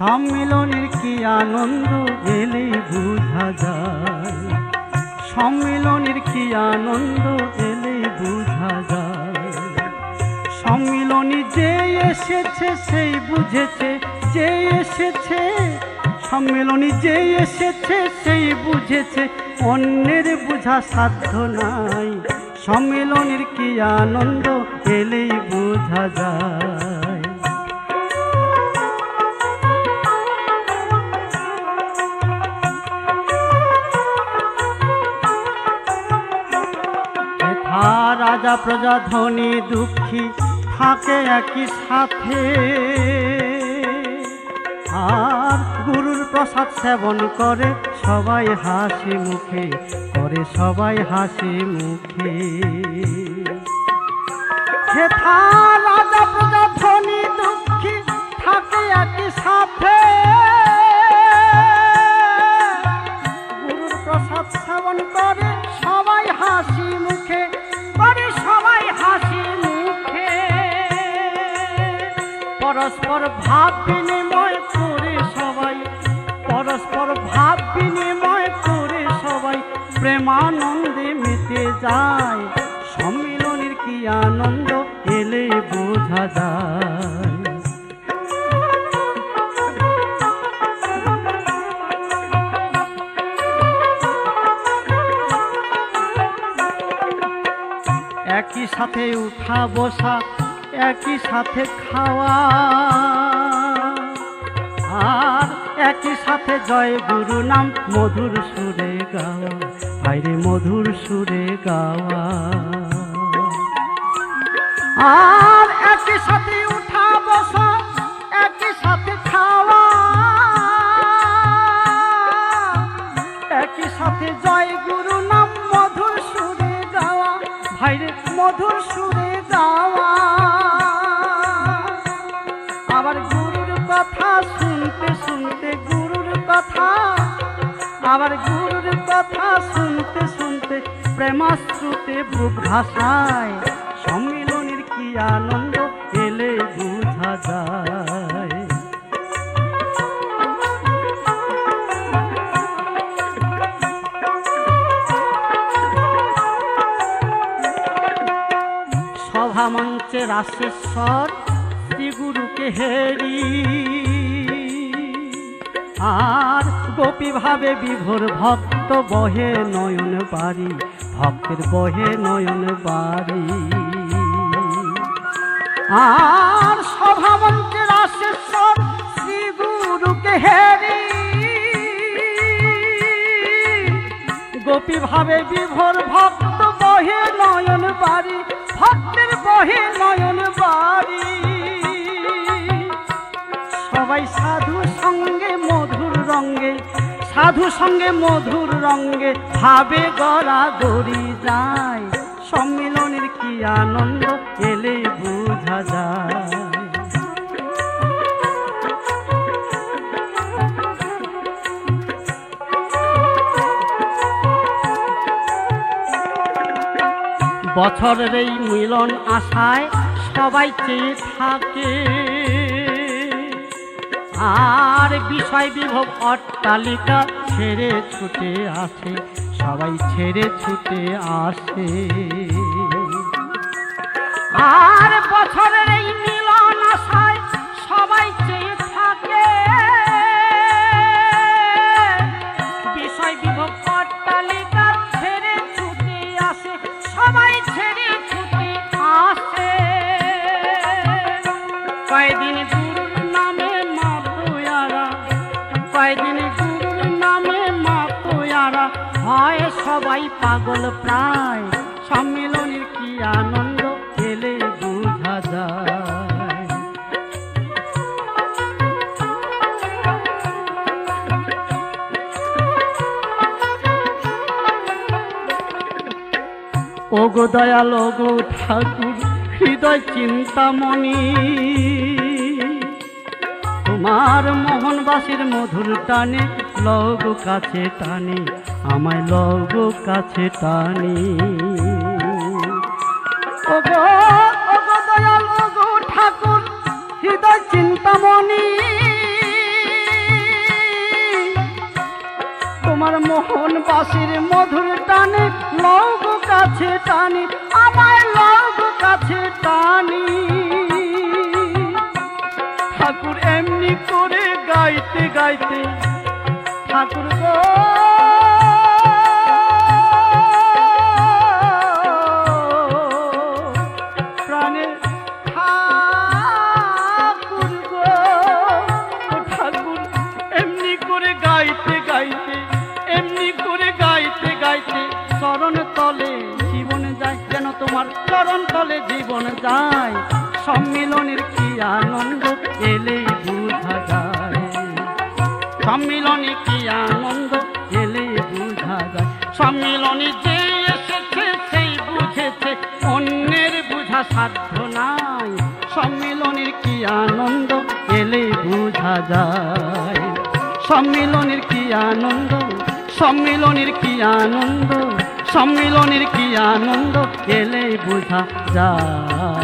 সম্মিলনের কি আনন্দ এলেই বোঝা যায়, সম্মিলনের কি আনন্দ এলেই বোঝা যায়। সম্মিলনী যে এসেছে সেই বুঝেছে, যে এসেছে সম্মিলনী যে এসেছে সেই বুঝেছে, অন্যের বুঝা সাধ্য নাই। সম্মিলনের কি আনন্দ এলেই বোঝা যায়। রাজা প্রজা ধনী দুঃখী থাকে একই সাথে, আর গুরুর প্রসাদ সেবন করে সবাই হাসি মুখে, করে সবাই হাসি মুখে। হেথা রাজা প্রজা ধনী দুঃখী থাকে একই সাথে, গুরুর প্রসাদ সেবন করে সবাই হাসি মুখে, করে সবাই হাসি মুখে। পরস্পর ভাব বিনিময় করে সবাই, পরস্পর ভাব বিনিময় করে সবাই প্রেমানন্দে মেতে যায়। সম্মিলনের কি আনন্দ এলে বোঝা যায়। একই সাথে উঠা বসা, একই সাথে খাওয়া, আর একই সাথে জয় গুরু নাম মধুর সুরে গাওয়া, বাইরে মধুর সুরে গাওয়া। আর একই সাথে উঠা বসা, একই সাথে খাওয়া, একই সাথে জয় গুরু নাম মধুর সুরে গাওয়া, বাইরে মধুর সুরে গাওয়া। আবার গুরুর কথা শুনতে শুনতে, গুরুর কথা, আবার গুরুর কথা শুনতে শুনতে প্রেমাশ্রুতে বুক ভাসায়। সম্মিলনের কি আনন্দ এলে বোঝা যায়। সভা মঞ্চে রাশেশ্বর শ্রী গুরুকে হেরি, আর গোপী ভাবে বিভোর ভক্ত বহে নয়ন বাড়ি, ভক্তের বহে নয়ন বাড়ি। আর সভা মঞ্চে রাশেশ্বর শ্রী গুরুকে হেরি, গোপী ভাবে বিভোর ভক্ত বহে নয়ন বাড়ি, ভক্তের বহে নয়ন বাড়ি। সবাই সাধু সঙ্গে মধুর রঙ্গে, সাধু সঙ্গে মধুর রঙ্গে ভাবে গড়া গড়ি যায়। সম্মিলনের কি আনন্দ এলে বোঝা যায়। বছরের এই মিলন আশায় সবাই চেয়ে থাকে, আর বিষয় বিভব অট্টালিকা ছেড়ে ছুটে আসে, সবাই ছেড়ে ছুটে আসে। আর বছরের এই মিলন আশায় সবাই চেয়ে থাকে, বিষয় বিভব অট্টালিকা ছেড়ে ছুটে আসে, সবাই ছেড়ে ছুটে আসে। কয়দিন গুরুর নামে মাতোয়ারা, কয়দিন গুরুর নামে মাতোয়ারা হয় সবাই পাগল প্রায়। সম্মিলনের কি আনন্দ এলে বোঝা যায়। ওগো দয়াল ওগো ঠাকুর হৃদয় চিন্তামণি, তোমার মোহনবাসীর মধুর টানে লগো কাছে টানে, আমায় লগো কাছে টানে। ওগো ওগো দয়াল ওগো ঠাকুর হৃদয় চিন্তামণি, জানি ঠাকুর এমনি করে গাইতে গাইতে ঠাকুর গো প্রাণের ঠাকুর গো ঠাকুর এমনি করে গাইতে গাইতে এমনি করে গাইতে গাইতে চরণ তলে জীবন যায় যেন তোমার চরণ তলে জীবন যায় সম্মিলনের কি আনন্দ এলেই বোঝা যায় সম্মিলনে কি আনন্দ এলেই বোঝা যায় সম্মিলনে যে এসেছে সেই বুঝেছে অন্যের বোঝা সাধ্য নাই সম্মিলনের কি আনন্দ এলেই বোঝা যায় সম্মিলনের কি আনন্দ সম্মিলনের কি আনন্দ সম্মিলনের কি আনন্দ এলেই বোঝা যায়।